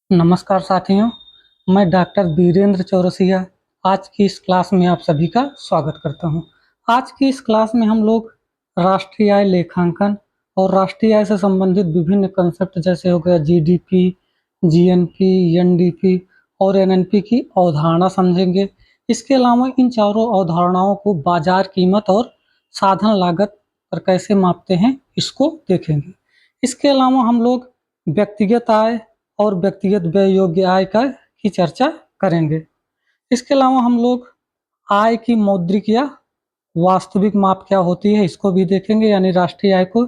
नमस्कार साथियों, मैं डॉक्टर बीरेंद्र चौरसिया आज की इस क्लास में आप सभी का स्वागत करता हूं। आज की इस क्लास में हम लोग राष्ट्रीय आय लेखांकन और राष्ट्रीय आय से संबंधित विभिन्न कंसेप्ट जैसे हो गया जीडीपी, जीएनपी, एनडीपी और एनएनपी की अवधारणा समझेंगे। इसके अलावा इन चारों अवधारणाओं को बाजार कीमत और साधन लागत पर कैसे मापते हैं इसको देखेंगे। इसके अलावा हम लोग व्यक्तिगत आय और व्यक्तिगत व्यय योग्य आय की चर्चा करेंगे। इसके अलावा हम लोग आय की मौद्रिक या वास्तविक माप क्या होती है इसको भी देखेंगे, यानी राष्ट्रीय आय को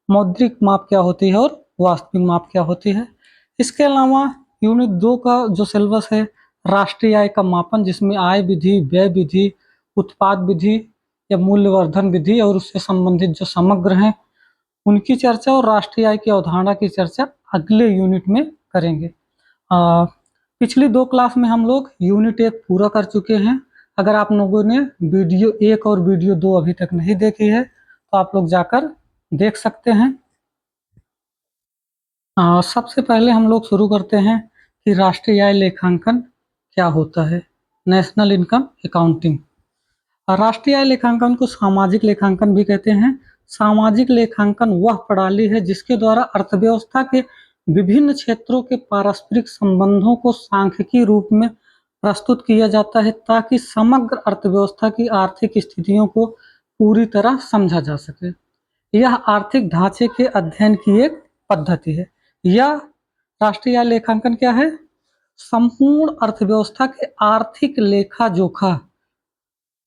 मौद्रिक माप क्या होती है और वास्तविक माप क्या होती है। इसके अलावा यूनिट 2 का जो सिलेबस है राष्ट्रीय आय का मापन, जिसमें आय विधि, व्यय विधि, उत्पाद विधि या मूल्यवर्धन विधि और उससे संबंधित जो समग्र हैं उनकी चर्चा और राष्ट्रीय आय की अवधारणा की चर्चा अगले यूनिट में करेंगे। पिछली 2 क्लास में हम लोग यूनिट 1 पूरा कर चुके हैं। अगर आप लोगों ने वीडियो 1 और वीडियो 2 अभी तक नहीं देखी है तो आप लोग जाकर देख सकते हैं। सबसे पहले हम लोग शुरू करते हैं कि राष्ट्रीय आय लेखांकन क्या होता है। National income accounting. राष्ट्रीय आय लेखांकन को सामाजिक लेखांकन भी कहते हैं। सामाजिक लेखांकन वह प्रणाली है जिसके द्वारा अर्थव्यवस्था के विभिन्न क्षेत्रों के पारस्परिक संबंधों को सांख्यिकीय रूप में प्रस्तुत किया जाता है ताकि समग्र अर्थव्यवस्था की आर्थिक स्थितियों को पूरी तरह समझा जा सके। यह आर्थिक ढांचे के अध्ययन की एक पद्धति है। यह राष्ट्रीय आय लेखांकन क्या है? संपूर्ण अर्थव्यवस्था के आर्थिक लेखा जोखा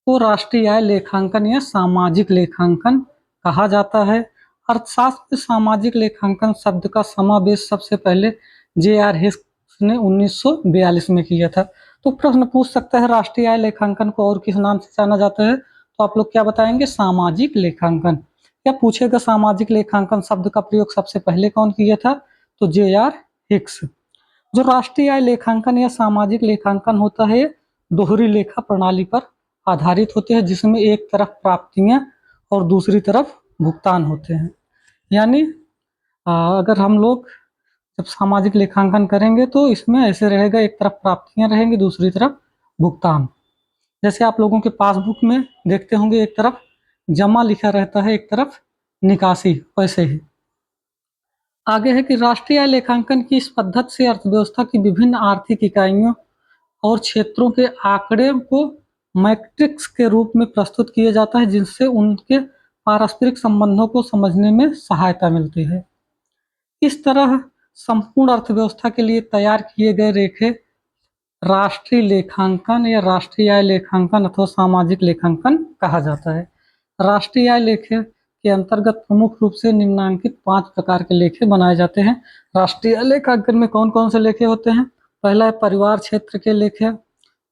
को राष्ट्रीय आय लेखांकन या सामाजिक लेखांकन कहा जाता है। अर्थशास्त्र में सामाजिक लेखांकन शब्द का समावेश सबसे पहले जे.आर. हिक्स ने 1942 में किया था। तो प्रश्न पूछ सकता है राष्ट्रीय आय लेखांकन को और किस नाम से जाना जाता है, तो आप लोग क्या बताएंगे? सामाजिक लेखांकन। क्या पूछेगा सामाजिक लेखांकन शब्द का प्रयोग सबसे पहले कौन किया था? तो जे.आर. हिक्स। जो राष्ट्रीय आय लेखांकन या सामाजिक लेखांकन होता है दोहरी लेखा प्रणाली पर आधारित होते हैं, जिसमें एक तरफ प्राप्तियां और दूसरी तरफ भुगतान होते हैं। यानी अगर हम लोग जब सामाजिक लेखांकन करेंगे तो इसमें ऐसे रहेगा, एक तरफ प्राप्तियां रहेंगी, दूसरी तरफ भुगतान। जैसे आप लोगों के पासबुक में देखते होंगे एक तरफ जमा लिखा रहता है, एक तरफ निकासी, वैसे ही। आगे है कि राष्ट्रीय आय लेखांकन की इस पद्धति से अर्थव्यवस्था की विभिन्न आर्थिक इकाइयों और क्षेत्रों के आंकड़े को मैट्रिक्स के रूप में प्रस्तुत किया जाता है, जिनसे उनके पारस्परिक संबंधों को समझने में सहायता मिलती है। इस तरह संपूर्ण अर्थव्यवस्था के लिए तैयार किए गए रेखे राष्ट्रीय लेखांकन या राष्ट्रीय आय लेखांकन अथवा सामाजिक लेखांकन कहा जाता है। राष्ट्रीय आय लेखे के अंतर्गत प्रमुख रूप से निम्नलिखित 5 प्रकार के लेखे बनाए जाते हैं। राष्ट्रीय आय लेखांकन में कौन कौन से लेखे होते हैं? पहला है परिवार क्षेत्र के लेखे,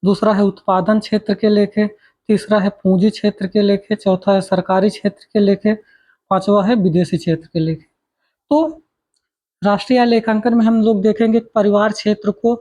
दूसरा है उत्पादन क्षेत्र के लेखे, तीसरा है पूंजी क्षेत्र के लेखे, चौथा है सरकारी क्षेत्र के लेखे, पांचवा है विदेशी क्षेत्र के लेखे। तो राष्ट्रीय आय लेखांकन में हम लोग देखेंगे परिवार क्षेत्र को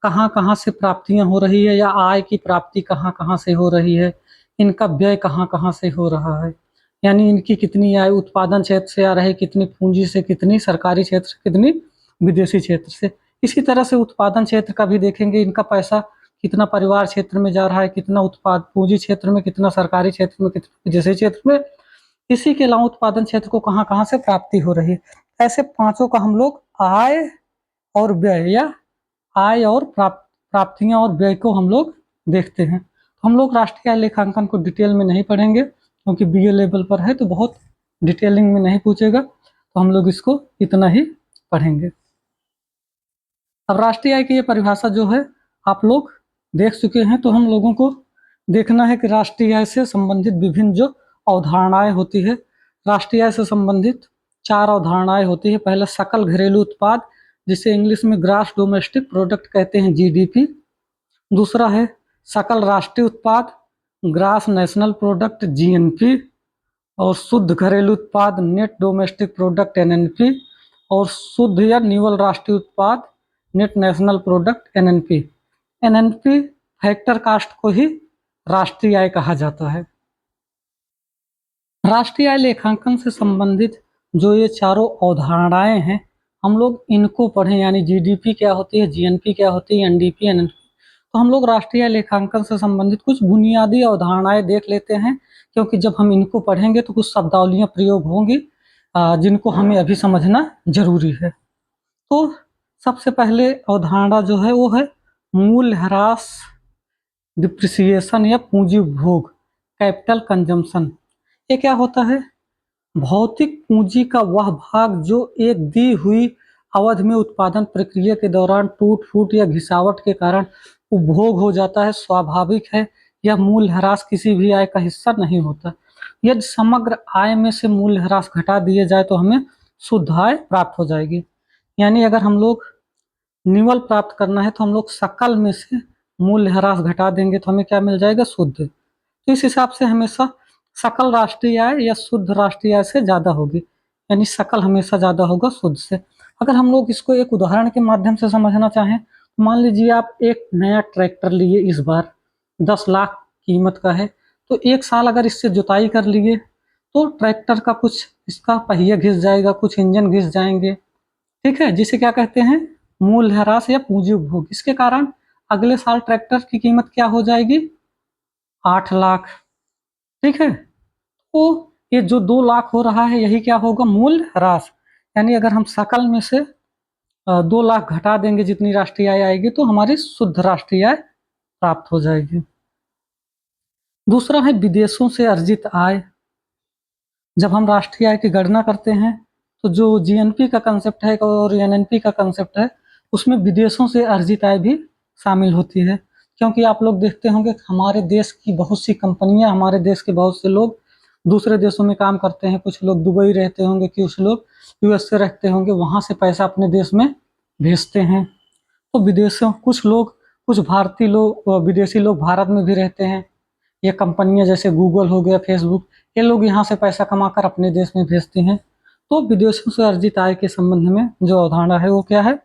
कहाँ कहाँ से प्राप्तियां हो रही है या आय की प्राप्ति कहाँ कहाँ से हो रही है, इनका व्यय कहाँ कहाँ से हो रहा है, यानी इनकी कितनी आय उत्पादन क्षेत्र से आ रही है, कितनी पूंजी से, कितनी सरकारी क्षेत्र से, कितनी विदेशी क्षेत्र से। इसी तरह से उत्पादन क्षेत्र का भी देखेंगे, इनका पैसा कितना परिवार क्षेत्र में जा रहा है, कितना उत्पाद पूंजी क्षेत्र में, कितना सरकारी क्षेत्र में, कितना विदेशी क्षेत्र में। इसी के अलावा उत्पादन क्षेत्र को कहाँ कहाँ से प्राप्ति हो रही है। ऐसे पांचों का हम लोग आय और व्यय या आय और प्राप्तियां और व्यय को हम लोग देखते हैं। तो हम लोग राष्ट्रीय आय लेखांकन को डिटेल में नहीं पढ़ेंगे क्योंकि बीए लेवल पर है तो बहुत डिटेलिंग में नहीं पूछेगा, तो हम लोग इसको इतना ही पढ़ेंगे। अब राष्ट्रीय आय की ये परिभाषा जो है आप लोग देख चुके हैं, तो हम लोगों को देखना है कि राष्ट्रीय आय से संबंधित विभिन्न जो अवधारणाएं होती है। राष्ट्रीय आय से संबंधित 4 अवधारणाएं होती है। पहला सकल घरेलू उत्पाद, जिसे इंग्लिश में ग्रॉस डोमेस्टिक प्रोडक्ट कहते हैं, जीडीपी। दूसरा है सकल राष्ट्रीय उत्पाद, ग्रॉस नेशनल प्रोडक्ट, जीएनपी। और शुद्ध घरेलू उत्पाद, नेट डोमेस्टिक प्रोडक्ट, एनएनपी। और शुद्ध या निवल राष्ट्रीय उत्पाद, net national product, NNP. NNP factor cost को ही राष्ट्रीय आय कहा जाता है। राष्ट्रीय आय लेखांकन से संबंधित जो ये चारों अवधारणाएं हैं हम लोग इनको पढ़ें, यानी जीडीपी क्या होती है, जीएनपी क्या होती है, एनडीपी, एनएनपी। तो हम लोग राष्ट्रीय लेखांकन से संबंधित कुछ बुनियादी अवधारणाएं देख लेते हैं, क्योंकि जब हम इनको पढ़ेंगे तो कुछ शब्दावलियां प्रयोग होंगी जिनको हमें अभी समझना जरूरी है। तो सबसे पहले अवधारणा जो है वो है मूल्यह्रास, डिप्रिसिएशन या पूंजी उपभोग, कैपिटल कंजम्पशन। ये क्या होता है? भौतिक पूंजी का वह भाग जो एक दी हुई अवधि में उत्पादन प्रक्रिया के दौरान टूट फूट या घिसावट के कारण उपभोग हो जाता है, स्वाभाविक है। यह मूल्यह्रास किसी भी आय का हिस्सा नहीं होता। यदि समग्र आय में से मूल्यह्रास घटा दिए जाए तो हमें शुद्ध आय प्राप्त हो जाएगी। यानी अगर हम लोग निवल प्राप्त करना है तो हम लोग सकल में से मूल्यह्रास घटा देंगे तो हमें क्या मिल जाएगा? शुद्ध। तो इस हिसाब से हमेशा सकल राष्ट्रीय आय या शुद्ध राष्ट्रीय आय से ज़्यादा होगी, यानी सकल हमेशा ज़्यादा होगा शुद्ध से। अगर हम लोग इसको एक उदाहरण के माध्यम से समझना चाहें, मान लीजिए आप एक नया ट्रैक्टर लिए, इस बार 10 लाख कीमत का है, तो 1 साल अगर इससे जुताई कर लिए तो ट्रैक्टर का कुछ इसका पहिया घिस जाएगा, कुछ इंजन घिस जाएंगे, ठीक है, जिसे क्या कहते हैं? मूल्यह्रास या पूंजी उपभोग। इसके कारण अगले साल ट्रैक्टर की कीमत क्या हो जाएगी? 8 लाख, ठीक है। तो ये जो 2 लाख हो रहा है यही क्या होगा? मूल्यह्रास। यानी अगर हम सकल में से 2 लाख घटा देंगे जितनी राष्ट्रीय आय आएगी तो हमारी शुद्ध राष्ट्रीय आय प्राप्त हो जाएगी। दूसरा है विदेशों से अर्जित आय। जब हम राष्ट्रीय आय की गणना करते हैं तो जो जीएनपी का कंसेप्ट है और एनएनपी का कंसेप्ट है उसमें विदेशों से अर्जित आय भी शामिल होती है, क्योंकि आप लोग देखते होंगे हमारे देश की बहुत सी कंपनियां, हमारे देश के बहुत से लोग दूसरे देशों में काम करते हैं। कुछ लोग दुबई रहते होंगे, कुछ लोग यूएस से रहते होंगे, वहां से पैसा अपने देश में भेजते हैं। तो विदेशों कुछ भारतीय लोग, विदेशी लोग भारत में भी रहते हैं। ये कंपनियां जैसे गूगल हो गया, फेसबुक, ये लोग यहाँ से पैसा कमाकर अपने देश में भेजते हैं। तो विदेशों से अर्जित आय के संबंध में जो अवधारणा है वो क्या है?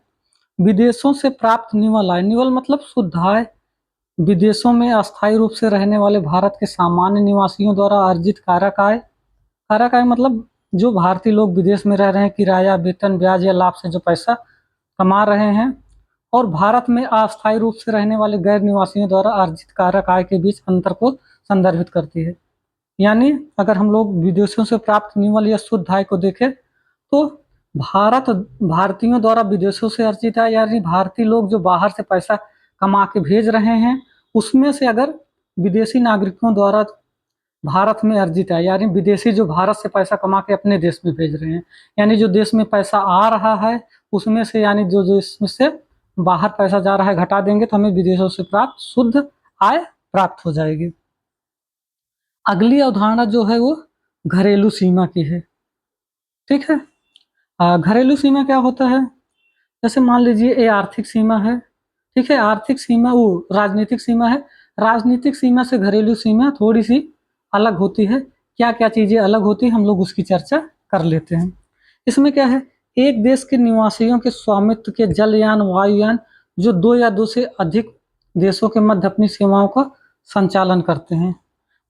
विदेशों से प्राप्त निवल आय। निवल मतलब शुद्ध आय। विदेशों में अस्थायी रूप से रहने वाले भारत के सामान्य निवासियों द्वारा अर्जित कारक आय। कारक आय मतलब जो भारतीय लोग विदेश में रह रहे हैं, किराया, वेतन, ब्याज या लाभ से जो पैसा कमा रहे हैं, और भारत में अस्थायी रूप से रहने वाले गैर निवासियों द्वारा अर्जित कारक आय के बीच अंतर को संदर्भित करती है। यानी अगर हम लोग विदेशों से प्राप्त निवल या शुद्ध आय को देखें तो भारतीयों द्वारा विदेशों से अर्जित आय, यानी भारतीय लोग जो बाहर से पैसा कमा के भेज रहे हैं, उसमें से अगर विदेशी नागरिकों द्वारा भारत में अर्जित आय, यानी विदेशी जो भारत से पैसा कमा के अपने देश में भेज रहे हैं, यानी जो देश में पैसा आ रहा है उसमें से, यानी जो इसमें से बाहर पैसा जा रहा है घटा देंगे तो हमें विदेशों से प्राप्त शुद्ध आय प्राप्त हो जाएगी। अगली अवधारणा जो है वो घरेलू सीमा की है, ठीक है। घरेलू सीमा क्या होता है? जैसे मान लीजिए ये आर्थिक सीमा है, ठीक है। आर्थिक सीमा वो राजनीतिक सीमा है। राजनीतिक सीमा से घरेलू सीमा थोड़ी सी अलग होती है। क्या क्या चीजें अलग होती है हम लोग उसकी चर्चा कर लेते हैं। इसमें क्या है? एक देश के निवासियों के स्वामित्व के जलयान, वायुयान जो 2 या 2 से अधिक देशों के मध्य अपनी सीमाओं का संचालन करते हैं।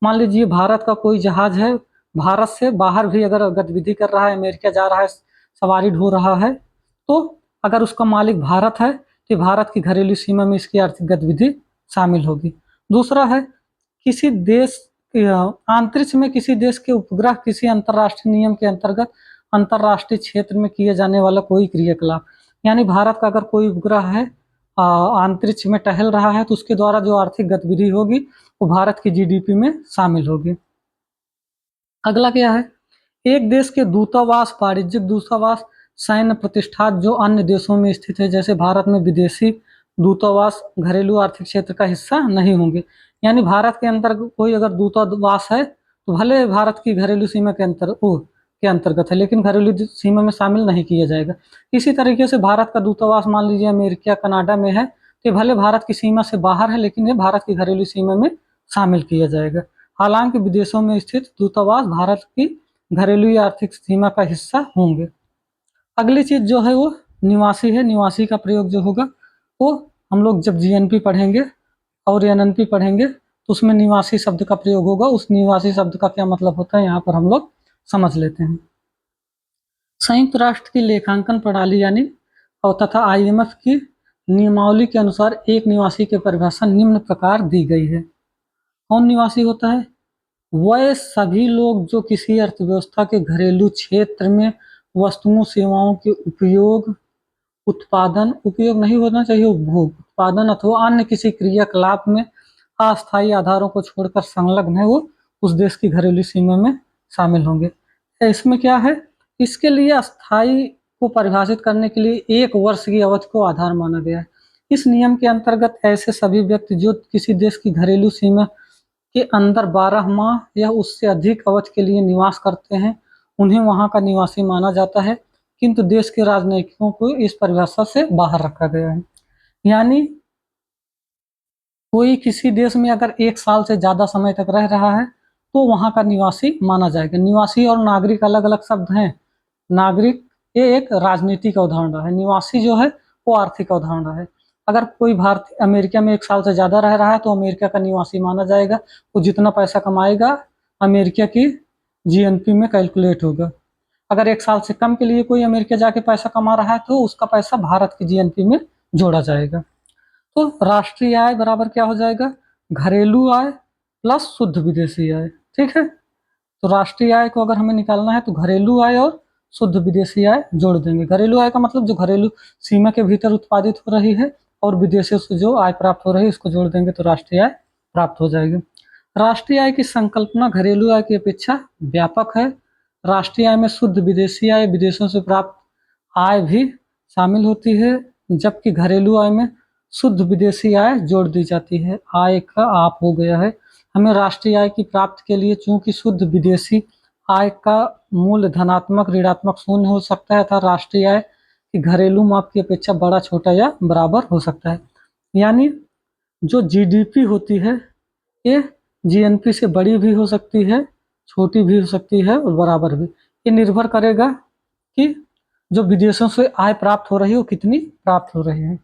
मान लीजिए भारत का कोई जहाज है, भारत से बाहर भी अगर गतिविधि कर रहा है, अमेरिका जा रहा है, सवारी ढो रहा है, तो अगर उसका मालिक भारत है तो भारत की घरेलू सीमा में इसकी आर्थिक गतिविधि शामिल होगी। दूसरा है किसी देश अंतरिक्ष में किसी देश के उपग्रह किसी अंतर्राष्ट्रीय नियम के अंतर्गत अंतर्राष्ट्रीय क्षेत्र में किए जाने वाला कोई क्रियाकलाप, यानी भारत का अगर कोई उपग्रह है अंतरिक्ष में टहल रहा है तो उसके द्वारा जो आर्थिक गतिविधि होगी वो भारत की जीडीपी में शामिल होगी। अगला क्या है? एक देश के दूतावास, वाणिज्यिक दूतावास, सैन्य प्रतिष्ठान जो अन्य देशों में स्थित है, जैसे भारत में विदेशी दूतावास घरेलू आर्थिक क्षेत्र का हिस्सा नहीं होंगे। यानी भारत के अंदर कोई अगर दूतावास है तो भले भारत की घरेलू सीमा के अंतर्गत है, लेकिन घरेलू सीमा में शामिल नहीं किया जाएगा। इसी तरीके से भारत का दूतावास मान लीजिए अमेरिका, कनाडा में है, तो भले भारत की सीमा से बाहर है लेकिन ये भारत की घरेलू सीमा में शामिल किया जाएगा। हालांकि विदेशों में स्थित दूतावास भारत की घरेलू या आर्थिक सीमा का हिस्सा होंगे। अगली चीज जो है वो निवासी है। निवासी का प्रयोग जो होगा वो हम लोग जब जीएनपी पढ़ेंगे और एनएनपी पढ़ेंगे तो उसमें निवासी शब्द का प्रयोग होगा। उस निवासी शब्द का क्या मतलब होता है यहाँ पर हम लोग समझ लेते हैं। संयुक्त राष्ट्र की लेखांकन प्रणाली यानी और तथा IMF की नियमावली के अनुसार एक निवासी की परिभाषा निम्न प्रकार दी गई है। कौन निवासी होता है? वह सभी लोग जो किसी अर्थव्यवस्था के घरेलू क्षेत्र में वस्तुओं सेवाओं के उपयोग उत्पादन उपयोग नहीं होना चाहिए उपभोग उत्पादन अथवा अन्य किसी क्रियाकलाप में अस्थायी आधारों को छोड़कर संलग्न है, वो उस देश की घरेलू सीमा में शामिल होंगे। इसमें क्या है? इसके लिए अस्थायी को परिभाषित करने के लिए 1 वर्ष की अवधि को आधार माना गया है। इस नियम के अंतर्गत ऐसे सभी व्यक्ति जो किसी देश की घरेलू सीमा के अंदर 12 माह या उससे अधिक अवधि के लिए निवास करते हैं, उन्हें वहां का निवासी माना जाता है, किंतु देश के राजनयिकों को इस परिभाषा से बाहर रखा गया है। यानी कोई किसी देश में अगर 1 साल से ज्यादा समय तक रह रहा है तो वहां का निवासी माना जाएगा। निवासी और नागरिक अलग अलग शब्द हैं। नागरिक ये एक राजनीतिक अवधारणा है, निवासी जो है वो आर्थिक अवधारणा है। अगर कोई भारतीय अमेरिका में 1 साल से ज्यादा रह रहा है तो अमेरिका का निवासी माना जाएगा। वो जितना पैसा कमाएगा अमेरिका की GNP में कैलकुलेट होगा। अगर 1 साल से कम के लिए कोई अमेरिका जाके पैसा कमा रहा है तो उसका पैसा भारत की GNP में जोड़ा जाएगा। तो राष्ट्रीय आय बराबर क्या हो जाएगा? घरेलू आय प्लस शुद्ध विदेशी आय। ठीक है, तो राष्ट्रीय आय को अगर हमें निकालना है तो घरेलू आय और शुद्ध विदेशी आय जोड़ देंगे। घरेलू आय का मतलब जो घरेलू सीमा के भीतर उत्पादित हो रही है और विदेशों से जो आय प्राप्त हो रही है इसको जोड़ देंगे तो राष्ट्रीय आय प्राप्त हो जाएगी। राष्ट्रीय आय की संकल्पना घरेलू आय की अपेक्षा व्यापक है। राष्ट्रीय आय में शुद्ध विदेशी आय विदेशों से प्राप्त आय भी शामिल होती है, जबकि घरेलू आय में शुद्ध विदेशी आय जोड़ दी जाती है। आय का आप हो गया है। हमें राष्ट्रीय आय की प्राप्ति के लिए चूंकि शुद्ध विदेशी आय का मूल्य धनात्मक ऋणात्मक शून्य हो सकता है, अर्थात राष्ट्रीय आय की घरेलू माप की अपेक्षा बड़ा छोटा या बराबर हो सकता है। यानी जो GDP होती है ये GNP से बड़ी भी हो सकती है, छोटी भी हो सकती है और बराबर भी। ये निर्भर करेगा कि जो विदेशों से आय प्राप्त हो रही है वो कितनी प्राप्त हो रही है।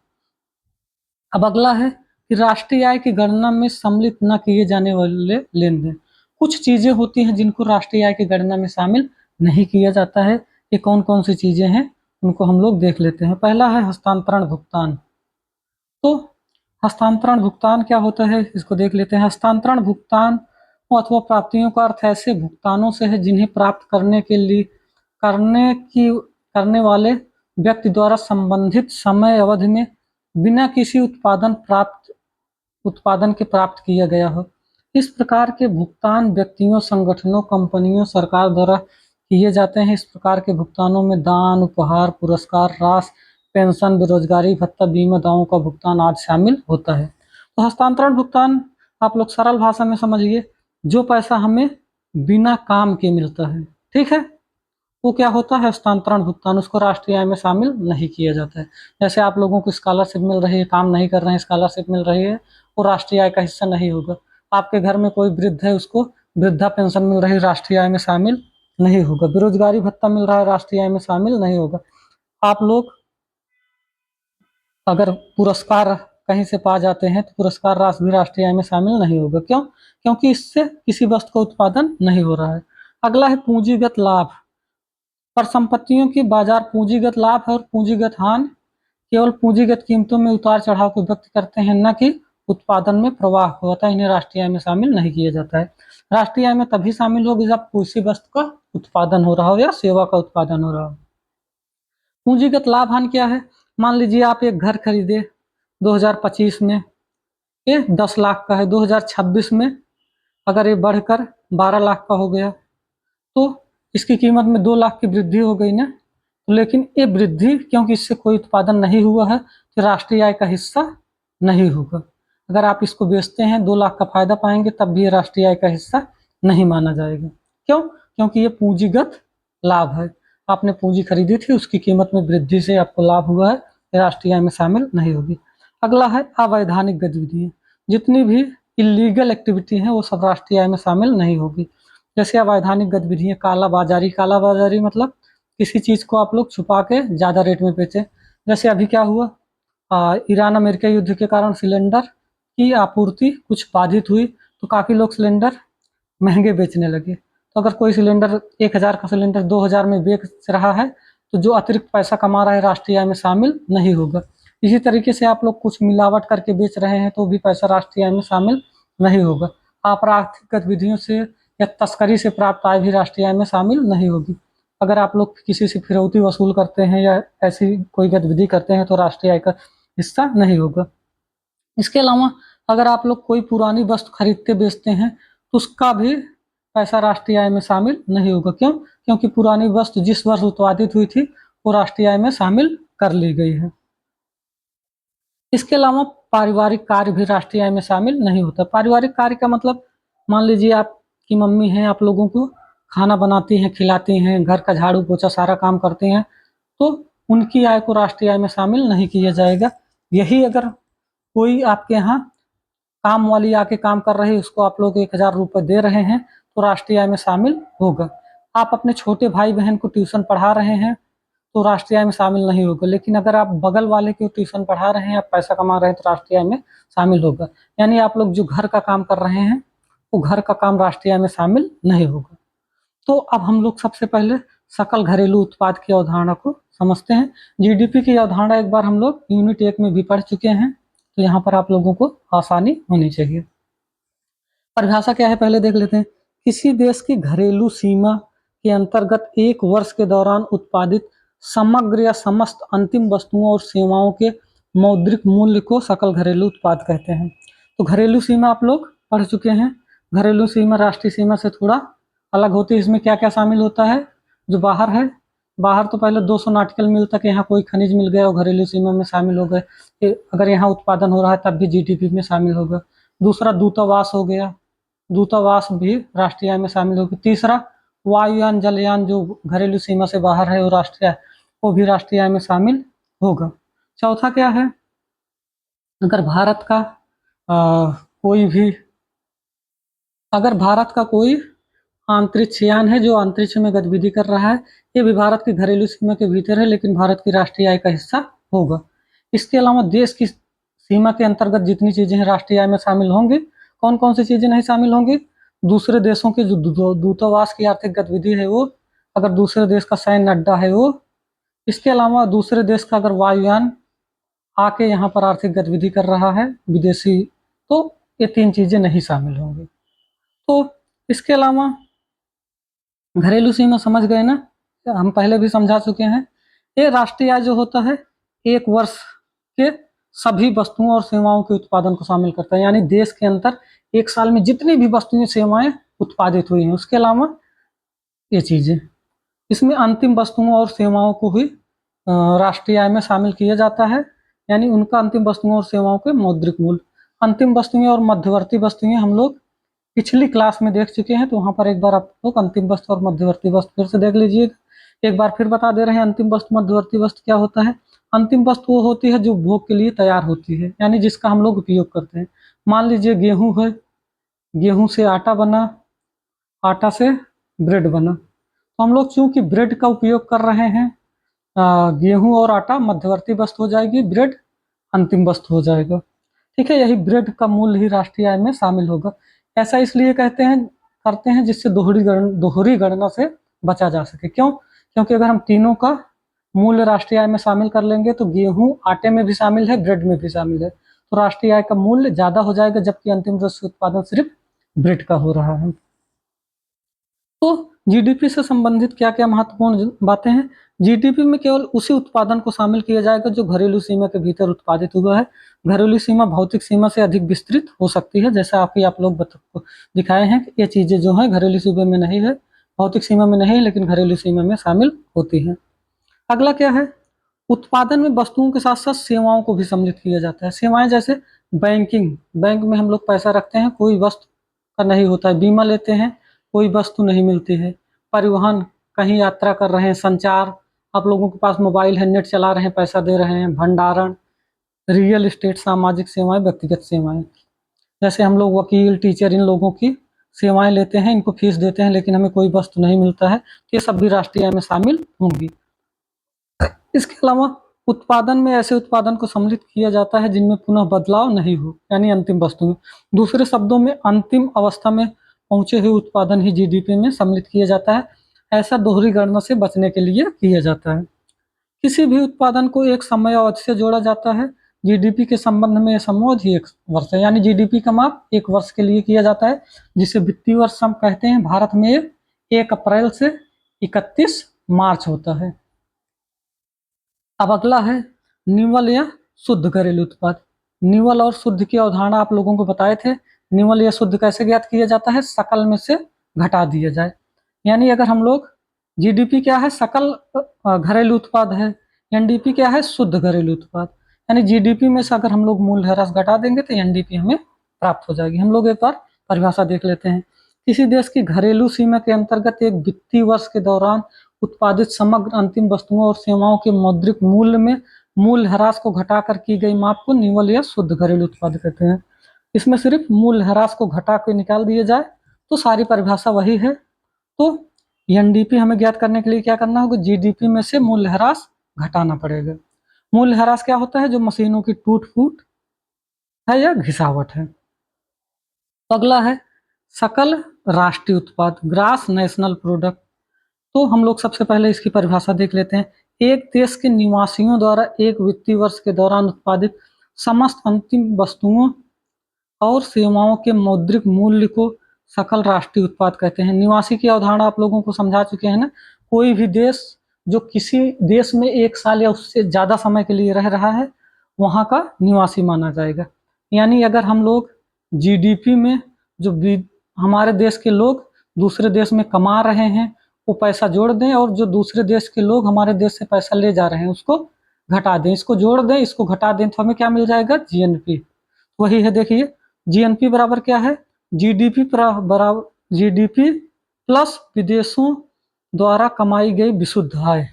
अब अगला है कि राष्ट्रीय आय की गणना में सम्मिलित न किए जाने वाले लेन देन। कुछ चीजें होती हैं जिनको राष्ट्रीय आय की गणना में शामिल नहीं किया जाता है। ये कौन कौन सी चीजें हैं उनको हम लोग देख लेते हैं। पहला है हस्तांतरण भुगतान। तो हस्तांतरण भुगतान क्या होता है इसको देख लेते हैं। हस्तांतरण भुगतान अथवा प्राप्तियों का अर्थ ऐसे भुगतानों से है जिन्हें प्राप्त करने के लिए करने वाले व्यक्ति द्वारा संबंधित समय अवधि में बिना किसी उत्पादन के प्राप्त किया गया हो। इस प्रकार के भुगतान व्यक्तियों, संगठनों, कंपनियों, सरकार द्वारा किए जाते हैं। इस प्रकार के भुगतानों में दान, उपहार, पुरस्कार, राशि, पेंशन, बेरोजगारी भत्ता, बीमा दावों का भुगतान आदि शामिल होता है। तो हस्तांतरण भुगतान आप लोग सरल भाषा में समझिए, जो पैसा हमें बिना काम के मिलता है, ठीक है, वो क्या होता है हस्तांतरण भुगतान। उसको राष्ट्रीय आय में शामिल नहीं किया जाता है। जैसे आप लोगों को स्कॉलरशिप मिल रही है, काम नहीं कर रहे हैं, स्कॉलरशिप मिल रही है, वो राष्ट्रीय आय का हिस्सा नहीं होगा। आपके घर में कोई वृद्ध है, उसको वृद्धा पेंशन मिल रही है, राष्ट्रीय आय में शामिल नहीं होगा। बेरोजगारी भत्ता मिल रहा है, राष्ट्रीय आय में शामिल नहीं होगा। आप लोग अगर पुरस्कार कहीं से पा जाते हैं तो पुरस्कार राशि भी राष्ट्रीय आय में शामिल नहीं होगा। क्यों? क्योंकि इससे किसी वस्तु का उत्पादन नहीं हो रहा है। अगला है पूंजीगत लाभ। परिसंपत्तियों की बाजार पूंजीगत लाभ और पूंजीगत हानि केवल पूंजीगत कीमतों में उतार चढ़ाव को व्यक्त करते हैं, न कि उत्पादन में प्रवाह को। अतः इन्हें राष्ट्रीय आय में शामिल नहीं किया जाता है। राष्ट्रीय आय में तभी शामिल होगी जब किसी वस्तु का उत्पादन हो रहा हो या सेवा का उत्पादन हो रहा हो। पूंजीगत लाभ हानि क्या है? मान लीजिए आप एक घर खरीदे 2025 में, ये 10 लाख का है। 2026 में अगर ये बढ़कर 12 लाख का हो गया तो इसकी कीमत में 2 लाख की वृद्धि हो गई ना। लेकिन ये वृद्धि क्योंकि इससे कोई उत्पादन नहीं हुआ है तो राष्ट्रीय आय का हिस्सा नहीं होगा। अगर आप इसको बेचते हैं 2 लाख का फायदा पाएंगे तब भी ये राष्ट्रीय आय का हिस्सा नहीं माना जाएगा। क्यों? क्योंकि ये पूंजीगत लाभ है। आपने पूंजी खरीदी थी, उसकी कीमत में वृद्धि से आपको लाभ हुआ है, राष्ट्रीय आय में शामिल नहीं होगी। अगला है अवैधानिक गतिविधियां। जितनी भी इलीगल एक्टिविटी है वो सब राष्ट्रीय आय में शामिल नहीं होगी। जैसे अवैधानिक गतिविधियां, कालाबाजारी। कालाबाजारी मतलब किसी चीज को आप लोग छुपा के ज्यादा रेट में बेचे। जैसे अभी क्या हुआ, ईरान अमेरिका युद्ध के कारण सिलेंडर की आपूर्ति कुछ बाधित हुई तो काफी लोग सिलेंडर महंगे बेचने लगे। तो अगर कोई सिलेंडर 1000 का सिलेंडर 2000 में बेच रहा है तो जो अतिरिक्त पैसा कमा रहा है राष्ट्रीय आय में शामिल नहीं होगा। इसी तरीके से आप लोग कुछ मिलावट करके बेच रहे हैं तो भी पैसा राष्ट्रीय आय में शामिल नहीं होगा। आपराधिक गतिविधियों से या तस्करी से प्राप्त आय भी राष्ट्रीय आय में शामिल नहीं होगी। अगर आप लोग किसी से फिरौती वसूल करते हैं या ऐसी कोई गतिविधि करते हैं तो राष्ट्रीय आय का हिस्सा नहीं होगा। इसके अलावा अगर आप लोग कोई पुरानी वस्तु खरीदते बेचते हैं तो उसका भी पैसा राष्ट्रीय आय में शामिल नहीं होगा। क्यों? क्योंकि पुरानी वस्तु जिस वर्ष उत्पादित हुई थी वो राष्ट्रीय आय में शामिल कर ली गई है। इसके अलावा पारिवारिक कार्य भी राष्ट्रीय आय में शामिल नहीं होता। पारिवारिक कार्य का मतलब, मान लीजिए आपकी मम्मी है, आप लोगों को खाना बनाती हैं, खिलाती हैं, घर का झाड़ू पोछा सारा काम करती हैं, तो उनकी आय को राष्ट्रीय आय में शामिल नहीं किया जाएगा। यही अगर कोई आपके यहाँ काम वाली आके काम कर रही है, उसको आप लोग 1000 रुपये दे रहे हैं तो राष्ट्रीय आय में शामिल होगा। आप अपने छोटे भाई बहन को ट्यूशन पढ़ा रहे हैं तो राष्ट्रीय आय में शामिल नहीं होगा। लेकिन अगर आप बगल वाले को ट्यूशन पढ़ा रहे हैं, आप पैसा कमा रहे हैं तो राष्ट्रीय आय में शामिल होगा। यानी आप लोग जो घर का काम कर रहे हैं वो घर का काम राष्ट्रीय आय में शामिल नहीं होगा। तो अब हम लोग सबसे पहले सकल घरेलू उत्पाद की अवधारणा को समझते हैं। जीडीपी की अवधारणा एक बार हम लोग यूनिट 1 में भी पढ़ चुके हैं, तो यहाँ पर आप लोगों को आसानी होनी चाहिए। परिभाषा क्या है पहले देख लेते हैं। किसी देश की घरेलू सीमा के अंतर्गत एक वर्ष के दौरान उत्पादित समग्र या समस्त अंतिम वस्तुओं और सेवाओं के मौद्रिक मूल्य को सकल घरेलू उत्पाद कहते हैं। तो घरेलू सीमा आप लोग पढ़ चुके हैं। घरेलू सीमा राष्ट्रीय सीमा से थोड़ा अलग होती है। इसमें क्या क्या शामिल होता है? जो बाहर है, बाहर तो पहले 200 नॉटिकल मील तक यहाँ कोई खनिज मिल गया और घरेलू सीमा में शामिल हो गए। अगर यहाँ उत्पादन हो रहा है तब भी जीडीपी में शामिल होगा। दूसरा दूतावास हो गया, दूतावास भी राष्ट्रीय आय में शामिल होगी। तीसरा वायुयान जलयान जो घरेलू सीमा से बाहर है वो भी राष्ट्रीय आय में शामिल होगा। चौथा क्या है? अगर भारत का कोई अंतरिक्ष यान है जो अंतरिक्ष में गतिविधि कर रहा है, ये भी भारत की घरेलू सीमा के भीतर है लेकिन भारत की राष्ट्रीय आय का हिस्सा होगा। इसके अलावा देश की सीमा के अंतर्गत जितनी चीजें हैं राष्ट्रीय आय में शामिल होंगी। कौन कौन सी चीजें नहीं शामिल होंगी? दूसरे देशों की जो दूतावास की आर्थिक गतिविधि है वो, अगर दूसरे देश का सैन्य अड्डा है वो, इसके अलावा दूसरे देश का अगर वायुयान आके यहाँ पर आर्थिक गतिविधि कर रहा है विदेशी, तो ये 3 चीजें नहीं शामिल होंगी। तो इसके अलावा घरेलू सीमा समझ गए ना, हम पहले भी समझा चुके हैं। ये राष्ट्रीय आय जो होता है एक वर्ष के सभी वस्तुओं और सेवाओं के उत्पादन को शामिल करता है। यानी देश के अंदर एक साल में जितनी भी वस्तुएं सेवाएं उत्पादित हुई हैं उसके अलावा ये चीजें, इसमें अंतिम वस्तुओं और सेवाओं को भी राष्ट्रीय आय में शामिल किया जाता है। यानी उनका अंतिम वस्तुओं और सेवाओं के मौद्रिक मूल्य। अंतिम वस्तुएं और मध्यवर्ती वस्तुएं हम लोग पिछली क्लास में देख चुके हैं, तो वहां पर एक बार आप लोग अंतिम वस्तु और मध्यवर्ती वस्तु फिर से देख लीजिएगा। एक बार फिर बता दे रहे हैं अंतिम वस्तु मध्यवर्ती वस्तु क्या होता है। अंतिम वस्तु वो होती है जो भोग के लिए तैयार होती है, यानी जिसका हम लोग उपयोग करते हैं। मान लीजिए गेहूं है, गेहूं से आटा बना, आटा से ब्रेड बना, तो हम लोग चूंकि ब्रेड का उपयोग कर रहे हैं, गेहूं और आटा मध्यवर्ती वस्तु हो जाएगी, ब्रेड अंतिम वस्तु हो जाएगा। ठीक है, यही ब्रेड का मूल्य ही राष्ट्रीय आय में शामिल होगा। ऐसा इसलिए करते हैं जिससे दोहरी गणना से बचा जा सके। क्यों? क्योंकि अगर हम तीनों का मूल्य राष्ट्रीय आय में शामिल कर लेंगे तो गेहूं आटे में भी शामिल है, ब्रेड में भी शामिल है, तो राष्ट्रीय आय का मूल्य ज्यादा हो जाएगा, जबकि अंतिम वस्तु उत्पादन सिर्फ ब्रेड का हो रहा है। तो जीडीपी से संबंधित क्या क्या महत्वपूर्ण बातें हैं? जीडीपी में केवल उसी उत्पादन को शामिल किया जाएगा जो घरेलू सीमा के भीतर उत्पादित हुआ है। घरेलू सीमा भौतिक सीमा से अधिक विस्तृत हो सकती है, जैसा आप लोग दिखाए हैं कि ये चीजें जो है घरेलू सीमा में नहीं है, भौतिक सीमा में नहीं, लेकिन घरेलू सीमा में शामिल होती है। अगला क्या है? उत्पादन में वस्तुओं के साथ साथ सेवाओं को भी सम्मिलित किया जाता है। सेवाएं जैसे बैंकिंग, बैंक में हम लोग पैसा रखते हैं, कोई वस्तु का नहीं होता है। बीमा लेते हैं, कोई वस्तु नहीं मिलती है। परिवहन, कहीं यात्रा कर रहे हैं। संचार, आप लोगों के पास मोबाइल है, नेट चला रहे हैं, पैसा दे रहे हैं। भंडारण, रियल एस्टेट, सामाजिक सेवाएं, व्यक्तिगत सेवाएं, जैसे हम लोग वकील, टीचर, इन लोगों की सेवाएं लेते हैं, इनको फीस देते हैं, लेकिन हमें कोई वस्तु नहीं मिलता है, ये सब भी राष्ट्रीय आय में शामिल होंगी। इसके अलावा उत्पादन में ऐसे उत्पादन को सम्मिलित किया जाता है जिनमें पुनः बदलाव नहीं हो, यानी अंतिम वस्तु में। दूसरे शब्दों में अंतिम अवस्था में पहुंचे हुए उत्पादन ही जीडीपी में सम्मिलित किया जाता है। ऐसा दोहरी गणना से बचने के लिए किया जाता है। किसी भी उत्पादन को एक समय अवधि से जोड़ा जाता है। जीडीपी के संबंध में यह समअवधि एक वर्ष है, यानी जीडीपी का माप एक वर्ष के लिए किया जाता है, जिसे वित्तीय वर्ष हम कहते हैं। भारत में ये 1 अप्रैल से 31 मार्च होता है। अब अगला है निवल या शुद्ध घरेलू उत्पाद। निवल और शुद्ध की अवधारणा आप लोगों को बताए थे। निवल या शुद्ध कैसे ज्ञात किया जाता है? सकल में से घटा दिया जाए। यानी अगर हम लोग जीडीपी क्या है? सकल घरेलू उत्पाद है। एनडीपी क्या है? शुद्ध घरेलू उत्पाद। यानी जीडीपी में से अगर हम लोग मूल्यह्रास घटा देंगे तो एनडीपी हमें प्राप्त हो जाएगी। हम लोग एक बार परिभाषा देख लेते हैं। किसी देश की घरेलू सीमा के अंतर्गत एक वित्तीय वर्ष के दौरान उत्पादित समग्र अंतिम वस्तुओं और सेवाओं के मौद्रिक मूल्य में मूल्यह्रास को घटाकर की गई माप को निवल या शुद्ध घरेलू उत्पाद कहते हैं। इसमें सिर्फ मूल्यह्रास को घटा के निकाल दिया जाए तो सारी परिभाषा वही है। तो एनडीपी हमें ज्ञात करने के लिए क्या करना होगा? जीडीपी में से मूल्यह्रास घटाना पड़ेगा। मूल्यह्रास क्या होता है? जो मशीनों की टूट फूट है या घिसावट है। अगला है सकल राष्ट्रीय उत्पाद, ग्रास नेशनल प्रोडक्ट। तो हम लोग सबसे पहले इसकी परिभाषा देख लेते हैं। एक देश के निवासियों द्वारा एक वित्तीय वर्ष के दौरान उत्पादित समस्त अंतिम वस्तुओं और सेवाओं के मौद्रिक मूल्य को सकल राष्ट्रीय उत्पाद कहते हैं। निवासी की अवधारणा आप लोगों को समझा चुके हैं ना। कोई भी देश जो किसी देश में 1 साल या उससे ज़्यादा समय के लिए रह रहा है, वहाँ का निवासी माना जाएगा। यानी अगर हम लोग जीडीपी में जो हमारे देश के लोग दूसरे देश में कमा रहे हैं वो पैसा जोड़ दें, और जो दूसरे देश के लोग हमारे देश से पैसा ले जा रहे हैं उसको घटा दें, इसको जोड़ दें, इसको घटा दें, तो हमें क्या मिल जाएगा? जीएनपी। वही है, देखिए जीएनपी बराबर क्या है? जीडीपी बराबर जीडीपी प्लस विदेशों द्वारा कमाई गई विशुद्ध आय।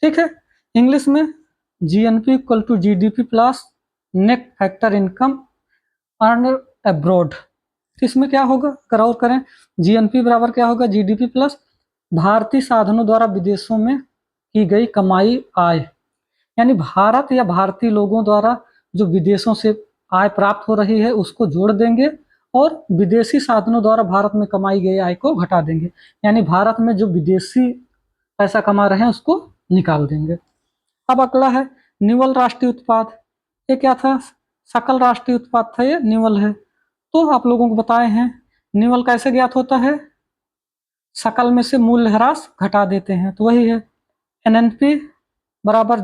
ठीक है, इंग्लिश में GNP equal to GDP plus net factor income earn abroad. इसमें क्या होगा? अगर और करें, जीएनपी बराबर क्या होगा? जीडीपी प्लस भारतीय साधनों द्वारा विदेशों में की गई कमाई आय। यानी भारत या भारतीय लोगों द्वारा जो विदेशों से आय प्राप्त हो रही है उसको जोड़ देंगे, और विदेशी साधनों द्वारा भारत में कमाई गई आय को घटा देंगे। यानी भारत में जो विदेशी पैसा कमा रहे हैं उसको निकाल देंगे। अब अगला है निवल राष्ट्रीय उत्पाद। ये क्या था? सकल राष्ट्रीय उत्पाद था, ये निवल है। तो आप लोगों को बताए हैं निवल कैसे ज्ञात होता है? सकल में से मूल्यह्रास घटा देते हैं, तो वही है एनएनपी बराबर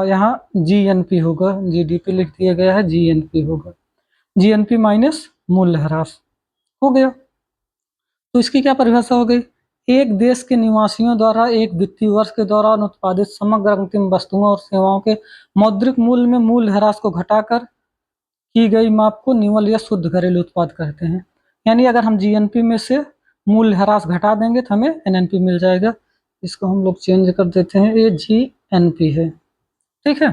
यहाँ जीएनपी होगा। जीडीपी लिख दिया गया है, जीएनपी होगा। जीएनपी माइनस मूल्यह्रास हो गया। तो इसकी क्या परिभाषा हो गई? एक देश के निवासियों द्वारा एक वित्तीय वर्ष के दौरान उत्पादित समग्र अंतिम वस्तुओं और सेवाओं के मौद्रिक मूल्य में मूल्यह्रास को घटाकर की गई माप को निवल या शुद्ध घरेलू उत्पाद कहते हैं। यानी अगर हम जीएनपी में से मूल्यह्रास घटा देंगे तो हमें एनएनपी मिल जाएगा। इसको हम लोग चेंज कर देते हैं, ये जीएनपी है। ठीक है,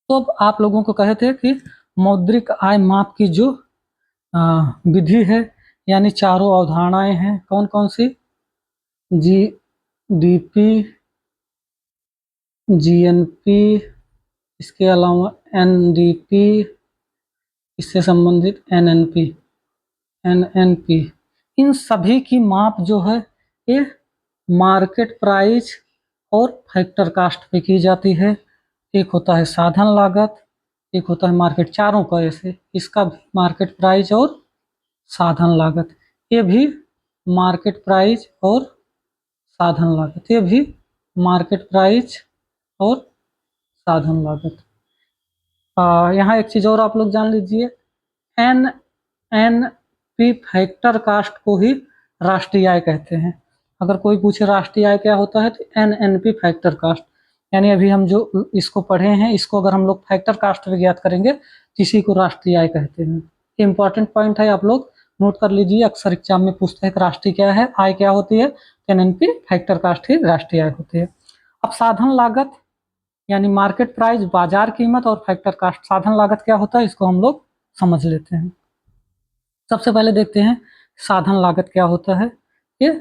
तो अब आप लोगों को कहे थे कि मौद्रिक आय माप की जो विधि है, यानी चारों अवधारणाएं हैं, कौन कौन सी? जीडीपी, जीएनपी, इसके अलावा एनडीपी, इससे संबंधित एनएनपी, इन सभी की माप जो है ये मार्केट प्राइस और फैक्टर कास्ट पे की जाती है। एक होता है साधन लागत, एक होता है मार्केट, चारों का ऐसे, इसका भी मार्केट प्राइस और साधन लागत, ये भी मार्केट प्राइस और साधन लागत, ये भी मार्केट प्राइस और साधन लागत। यहाँ एक चीज़ और आप लोग जान लीजिए, एनएनपी फैक्टर कास्ट को ही राष्ट्रीय आय कहते हैं। अगर कोई पूछे राष्ट्रीय आय क्या होता है तो एनएनपी फैक्टर कास्ट, यानी अभी हम जो इसको पढ़े हैं इसको अगर हम लोग फैक्टर कास्ट में ज्ञात करेंगे तो इसी को राष्ट्रीय आय कहते हैं। इंपॉर्टेंट पॉइंट है, आप लोग नोट कर लीजिए, अक्सर एग्जाम में पूछते हैं कि राष्ट्रीय क्या है, आय क्या होती है, एनएनपी फैक्टर कास्ट ही राष्ट्रीय आय होती है। अब साधन लागत यानी मार्केट प्राइस बाजार कीमत और फैक्टर कास्ट, साधन लागत क्या होता है इसको हम लोग समझ लेते हैं। सबसे पहले देखते हैं साधन लागत क्या होता है। ये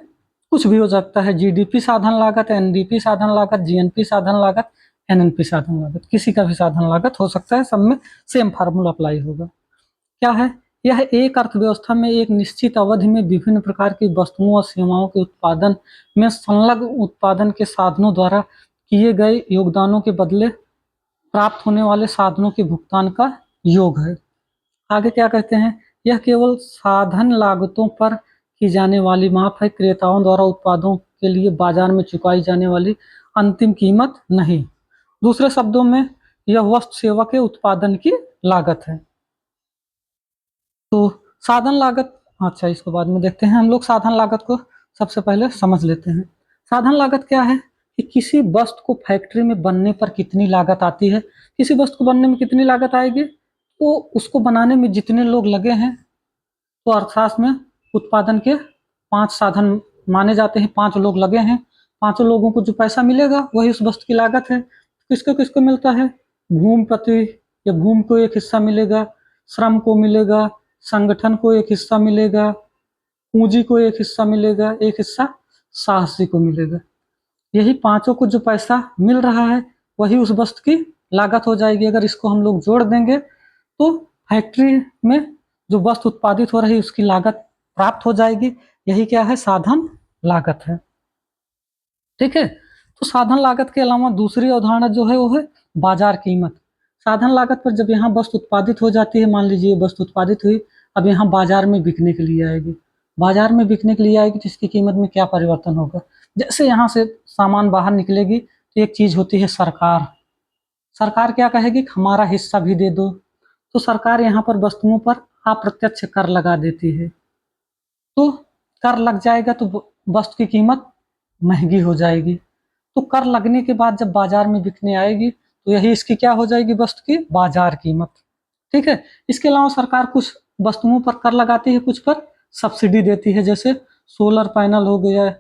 कुछ भी हो सकता है, जीडीपी साधन लागत, एनडीपी साधन लागत, जीएनपी साधन लागत, एनएनपी साधन लागत, किसी का भी साधन लागत हो सकता है, सब में सेम फार्मूला अप्लाई होगा। क्या है? यह एक अर्थव्यवस्था में एक निश्चित अवधि में विभिन्न प्रकार की वस्तुओं और सेवाओं के उत्पादन में संलग्न उत्पादन के साधनों द्वारा किए गए योगदानों के बदले प्राप्त होने वाले साधनों के भुगतान का योग है। आगे क्या कहते हैं, यह केवल साधन लागतों पर की जाने वाली माप है, क्रेताओं द्वारा उत्पादों के लिए बाजार में चुकाई जाने वाली अंतिम कीमत नहीं। दूसरे शब्दों में यह वस्तु सेवा के उत्पादन की लागत है। तो साधन लागत, अच्छा इसको बाद में देखते हैं हम लोग। साधन लागत को सबसे पहले समझ लेते हैं। साधन लागत क्या है कि किसी वस्तु को फैक्ट्री में बनने पर कितनी लागत आती है। किसी वस्तु को बनने में कितनी लागत आएगी, तो उसको बनाने में जितने लोग लगे हैं, तो अर्थशास्त्र में उत्पादन के 5 साधन माने जाते हैं। 5 लोग लगे हैं, 5 लोगों को जो पैसा मिलेगा वही उस वस्तु की लागत है। किसको किसको मिलता है, भूमिपति या भूमि को एक हिस्सा मिलेगा, श्रम को मिलेगा, संगठन को एक हिस्सा मिलेगा, पूंजी को एक हिस्सा मिलेगा, एक हिस्सा साहसी को मिलेगा। यही 5 को जो पैसा मिल रहा है वही उस वस्तु की लागत हो जाएगी। अगर इसको हम लोग जोड़ देंगे तो फैक्ट्री में जो वस्तु उत्पादित हो रही है उसकी लागत प्राप्त हो जाएगी। यही क्या है, साधन लागत है। ठीक है, तो साधन लागत के अलावा दूसरी अवधारणा जो है वो है बाजार कीमत। साधन लागत पर जब यहाँ वस्तु उत्पादित हो जाती है, मान लीजिए वस्तु उत्पादित हुई, अब यहाँ बाजार में बिकने के लिए आएगी। बाजार में बिकने के लिए आएगी तो इसकी कीमत में क्या परिवर्तन होगा। जैसे यहाँ से सामान बाहर निकलेगी तो एक चीज होती है सरकार। सरकार क्या कहेगी, हमारा हिस्सा भी दे दो। तो सरकार यहाँ पर वस्तुओं पर अप्रत्यक्ष कर लगा देती है। तो कर लग जाएगा तो वस्तु की कीमत महंगी हो जाएगी। तो कर लगने के बाद जब बाजार में बिकने आएगी तो यही इसकी क्या हो जाएगी, वस्तु की बाजार कीमत। ठीक है, इसके अलावा सरकार कुछ वस्तुओं पर कर लगाती है, कुछ पर सब्सिडी देती है। जैसे सोलर पैनल हो गया,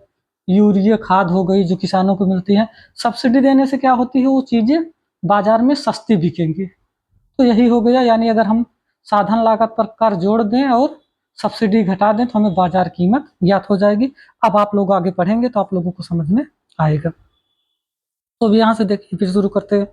यूरिया खाद हो गई, जो किसानों को मिलती है। सब्सिडी देने से क्या होती है, वो चीजें बाजार में सस्ती बिकेंगी। तो यही हो गया, यानी अगर हम साधन लागत पर कर जोड़ दें और सब्सिडी घटा दें तो हमें बाजार कीमत ज्ञात हो जाएगी। अब आप लोग आगे पढ़ेंगे तो आप लोगों को समझ में आएगा। तो अब यहाँ से देखिए, फिर शुरू करते हैं।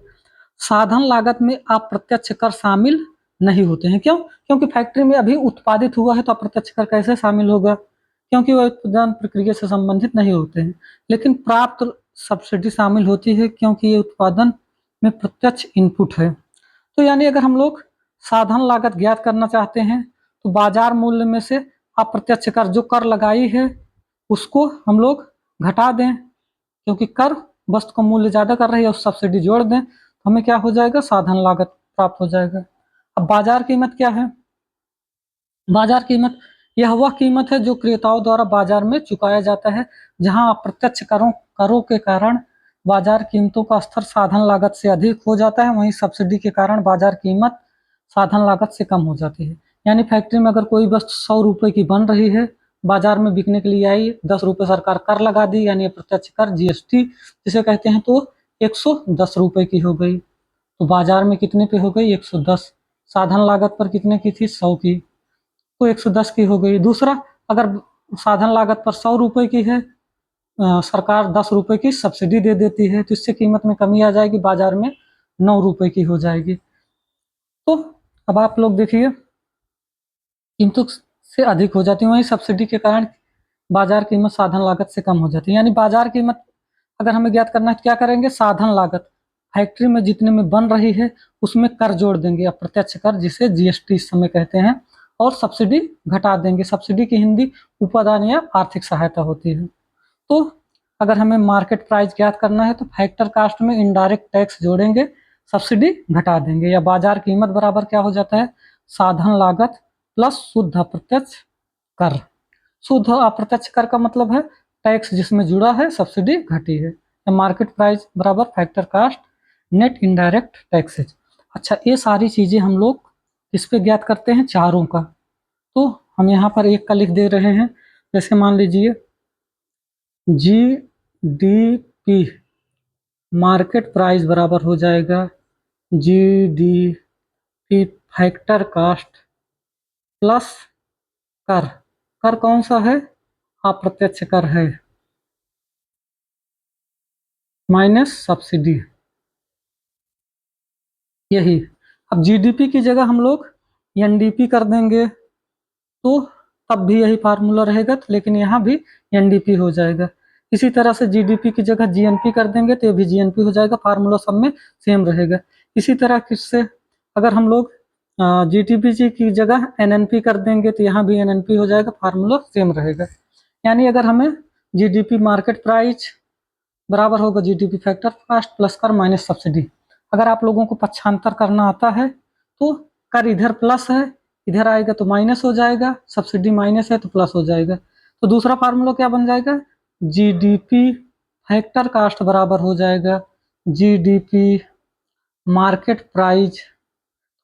साधन लागत में अप्रत्यक्ष कर शामिल नहीं होते हैं। क्यों? क्योंकि फैक्ट्री में अभी उत्पादित हुआ है तो अप्रत्यक्ष कर कैसे शामिल होगा, क्योंकि वह उत्पादन प्रक्रिया से संबंधित नहीं होते हैं। लेकिन प्राप्त सब्सिडी शामिल होती है क्योंकि ये उत्पादन में प्रत्यक्ष इनपुट है। तो यानी अगर हम लोग साधन लागत ज्ञात करना चाहते हैं तो बाजार मूल्य में से अप्रत्यक्ष कर, जो कर लगाई है उसको हम लोग घटा दें, क्योंकि कर वस्तु का मूल्य ज्यादा कर रही है, उस सब्सिडी जोड़ दें तो हमें क्या हो जाएगा, साधन लागत प्राप्त हो जाएगा। अब बाजार कीमत क्या है? बाजार कीमत यह वह कीमत है जो क्रेताओं द्वारा बाजार में चुकाया जाता है। जहां अप्रत्यक्ष करों के कारण बाजार कीमतों का स्तर साधन लागत से अधिक हो जाता है, वहीं सब्सिडी के कारण बाजार कीमत साधन लागत से कम हो जाती है। यानी फैक्ट्री में अगर कोई वस्तु 100 रुपए की बन रही है, बाजार में बिकने के लिए आई, 10 रुपए सरकार कर लगा दी, यानी अप्रत्यक्ष कर जीएसटी जिसे कहते हैं, तो 110 रुपए की हो गई। तो बाजार में कितने पे हो गई, 110। साधन लागत पर कितने की थी, 100 की, तो 110 की हो गई। दूसरा, अगर साधन लागत पर 100 रुपए की है, सरकार 10 रुपए की सब्सिडी दे देती है, तो इससे कीमत में कमी आ जाएगी, बाजार में 9 रुपए की हो जाएगी। तो अब आप लोग देखिए, कीमतों से अधिक हो जाती है, वहीं सब्सिडी के कारण बाजार कीमत साधन लागत से कम हो जाती है। यानी बाजार कीमत अगर हमें ज्ञात करना है तो क्या करेंगे, साधन लागत फैक्ट्री में जितने में बन रही है उसमें कर जोड़ देंगे, अप्रत्यक्ष कर जिसे जीएसटी इस समय कहते हैं, और सब्सिडी घटा देंगे। सब्सिडी की हिंदी उपादान या आर्थिक सहायता होती है। तो अगर हमें मार्केट प्राइस ज्ञात करना है तो फैक्टर कास्ट में इनडायरेक्ट टैक्स जोड़ेंगे, सब्सिडी घटा देंगे, या बाजार कीमत बराबर क्या हो जाता है, साधन लागत प्लस शुद्ध अप्रत्यक्ष कर। शुद्ध अप्रत्यक्ष कर का मतलब है टैक्स जिसमें जुड़ा है, सब्सिडी घटी है। मार्केट प्राइस बराबर factor cost net indirect taxes. अच्छा, ये सारी चीजें हम लोग किस पे ज्ञात करते हैं, चारों का। तो हम यहाँ पर एक का लिख दे रहे हैं। जैसे मान लीजिए जीडीपी मार्केट प्राइस बराबर हो जाएगा जीडीपी फैक्टर कास्ट प्लस कर। कर कौन सा है, अप्रत्यक्ष कर है, माइनस सब्सिडी। यही, अब जीडीपी की जगह हम लोग एनडीपी कर देंगे तो तब भी यही फार्मूला रहेगा, लेकिन यहाँ भी एनडीपी हो जाएगा। इसी तरह से जीडीपी की जगह जीएनपी कर देंगे तो ये भी जीएनपी हो जाएगा, फार्मूला सब में सेम रहेगा। इसी तरह किससे अगर हम लोग जीटीपी की जगह एनएनपी कर देंगे तो यहाँ भी एनएनपी हो जाएगा, फार्मूला सेम रहेगा। यानी अगर हमें जीडीपी मार्केट प्राइस बराबर होगा जीडीपी फैक्टर कॉस्ट प्लस कर माइनस सब्सिडी। अगर आप लोगों को पक्षांतर करना आता है तो कर इधर प्लस है, इधर आएगा तो माइनस हो जाएगा, सब्सिडी माइनस है तो प्लस हो जाएगा। तो दूसरा फार्मूला क्या बन जाएगा, जीडीपी फैक्टर कास्ट बराबर हो जाएगा जीडीपी मार्केट प्राइस।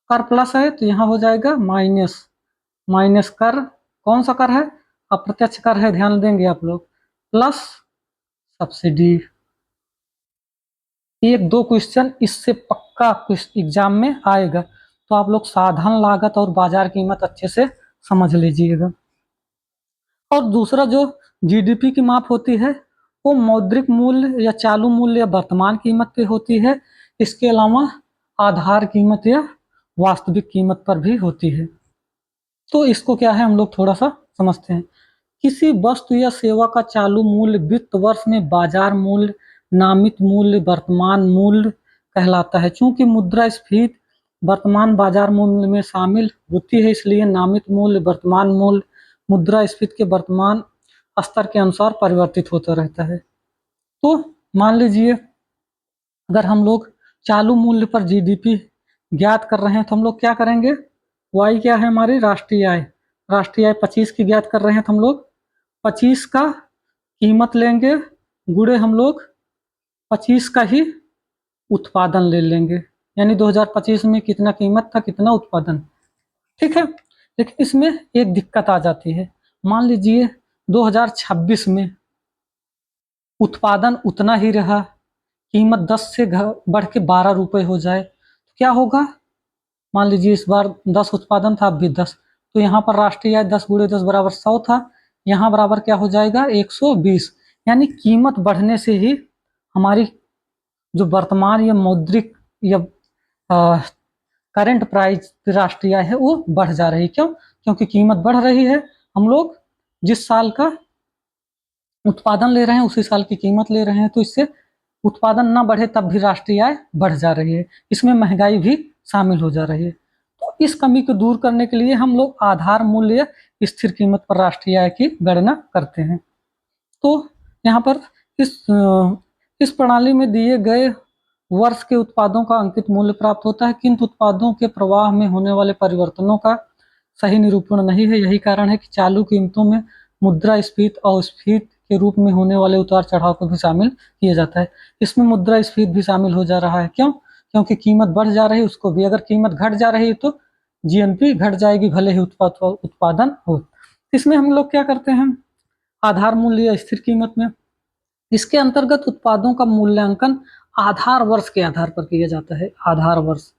कर प्लस है तो यहाँ हो जाएगा माइनस, माइनस कर कौन सा कर है, अप्रत्यक्ष कर है, ध्यान देंगे आप लोग, प्लस सब्सिडी। एक दो क्वेश्चन इससे पक्का एग्जाम में आएगा, तो आप लोग साधन लागत और बाजार कीमत अच्छे से समझ लीजिएगा। और दूसरा जो जीडीपी की माप होती है वो मौद्रिक मूल्य या चालू मूल्य या वर्तमान कीमत पे होती है। इसके अलावा आधार कीमत या वास्तविक कीमत पर भी होती है। तो इसको क्या है हम लोग थोड़ा सा समझते हैं। किसी वस्तु या सेवा का चालू मूल्य वित्त वर्ष में बाजार मूल्य, नामित मूल्य, वर्तमान मूल्य कहलाता है। चूंकि मुद्रास्फीति वर्तमान बाजार मूल्य में शामिल होती है, इसलिए नामित मूल्य, वर्तमान मूल्य मुद्रास्फीति के वर्तमान स्तर के अनुसार परिवर्तित होता रहता है। तो मान लीजिए अगर हम लोग चालू मूल्य पर जीडीपी ज्ञात कर रहे हैं तो हम लोग क्या करेंगे, वाई क्या है हमारी राष्ट्रीय आय, राष्ट्रीय आय 25 की ज्ञात कर रहे हैं तो हम लोग 25 का कीमत लेंगे गुणे हम लोग 25 का ही उत्पादन ले लेंगे। यानी 2025 में कितना कीमत था, कितना उत्पादन, ठीक है। लेकिन इसमें एक दिक्कत आ जाती है, मान लीजिए 2026 में उत्पादन उतना ही रहा, कीमत 10 से बढ़ के 12 रुपए हो जाए तो क्या होगा। मान लीजिए इस बार 10 उत्पादन था, अब भी 10, तो यहाँ पर राष्ट्रीय आय 10 गुणे 10 बराबर 100 था, यहाँ बराबर क्या हो जाएगा 120। यानी कीमत बढ़ने से ही हमारी जो वर्तमान या मौद्रिक या करंट प्राइस राष्ट्रीय आय है वो बढ़ जा रही है। क्यों, क्योंकि कीमत बढ़ रही है, हम लोग जिस साल का उत्पादन ले रहे हैं उसी साल की कीमत ले रहे हैं, तो इससे उत्पादन ना बढ़े तब भी राष्ट्रीय आय बढ़ जा रही है, इसमें महंगाई भी शामिल हो जा रही है। तो इस कमी को दूर करने के लिए हम लोग आधार मूल्य स्थिर कीमत पर राष्ट्रीय आय की गणना करते हैं। तो यहाँ पर इस प्रणाली में दिए गए वर्ष के उत्पादों का अंकित मूल्य प्राप्त होता है, किंतु उत्पादों के प्रवाह में होने वाले परिवर्तनों का सही निरूपण नहीं है। यही कारण है कि चालू कीमतों में मुद्रास्फीति और स्फीति के रूप में होने वाले उतार चढ़ाव को भी शामिल किया जाता है। इसमें मुद्रास्फीति भी शामिल हो जा रहा है। क्यों, क्योंकि कीमत बढ़ जा रही है, उसको भी अगर कीमत घट जा रही है तो जीएनपी घट जाएगी, भले ही उत्पादन हो। इसमें हम लोग क्या करते हैं, आधार मूल्य या स्थिर कीमत में इसके अंतर्गत उत्पादों का मूल्यांकन आधार वर्ष के आधार पर किया जाता है। आधार वर्ष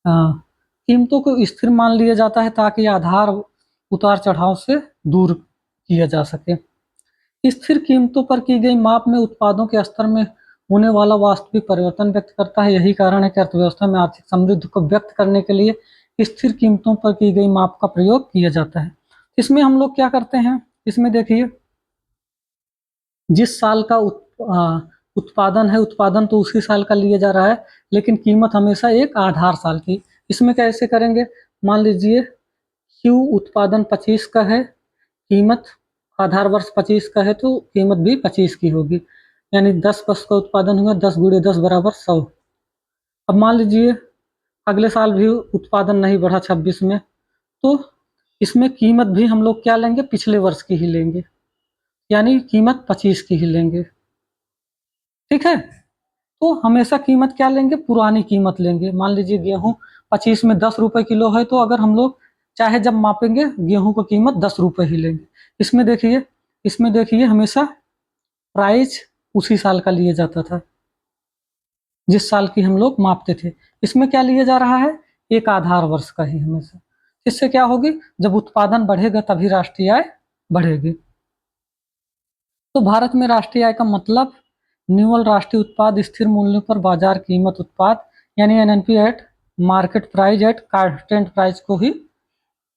कीमतों को स्थिर मान लिया जाता है ताकि आधार उतार चढ़ाव से दूर किया जा सके। स्थिर कीमतों पर की गई माप में उत्पादों के स्तर में होने वाला वास्तविक परिवर्तन व्यक्त करता है। यही कारण है कि अर्थव्यवस्था में आर्थिक समृद्धि को व्यक्त करने के लिए स्थिर कीमतों पर की गई माप का प्रयोग किया जाता है। इसमें हम लोग क्या करते हैं, इसमें देखिए जिस साल का उत्पादन है, उत्पादन तो उसी साल का लिया जा रहा है, लेकिन कीमत हमेशा एक आधार साल की। इसमें कैसे करेंगे, मान लीजिए क्यू उत्पादन 25 का है, कीमत आधार वर्ष 25 का है तो कीमत भी 25 की होगी। यानी 10 वर्ष का उत्पादन हुआ, 10 गुणे 10 बराबर 100। अब मान लीजिए अगले साल भी उत्पादन नहीं बढ़ा 26 में, तो इसमें कीमत भी हम लोग क्या लेंगे, पिछले वर्ष की ही लेंगे, यानी कीमत 25 की ही लेंगे, ठीक है। तो हमेशा कीमत क्या लेंगे, पुरानी कीमत लेंगे। मान लीजिए गेहूं 25 में 10 रुपए किलो है, तो अगर हम लोग चाहे जब मापेंगे गेहूं की कीमत 10 रुपए ही लेंगे। इसमें देखिए हमेशा प्राइस उसी साल का लिया जाता था जिस साल की हम लोग मापते थे। इसमें क्या लिया जा रहा है, एक आधार वर्ष का ही हमेशा। इससे क्या होगी, जब उत्पादन बढ़ेगा तभी राष्ट्रीय आय बढ़ेगी। तो भारत में राष्ट्रीय आय का मतलब निव्वल राष्ट्रीय उत्पाद स्थिर मूल्य पर बाजार कीमत उत्पाद, यानी NNP eight market price at constant price को ही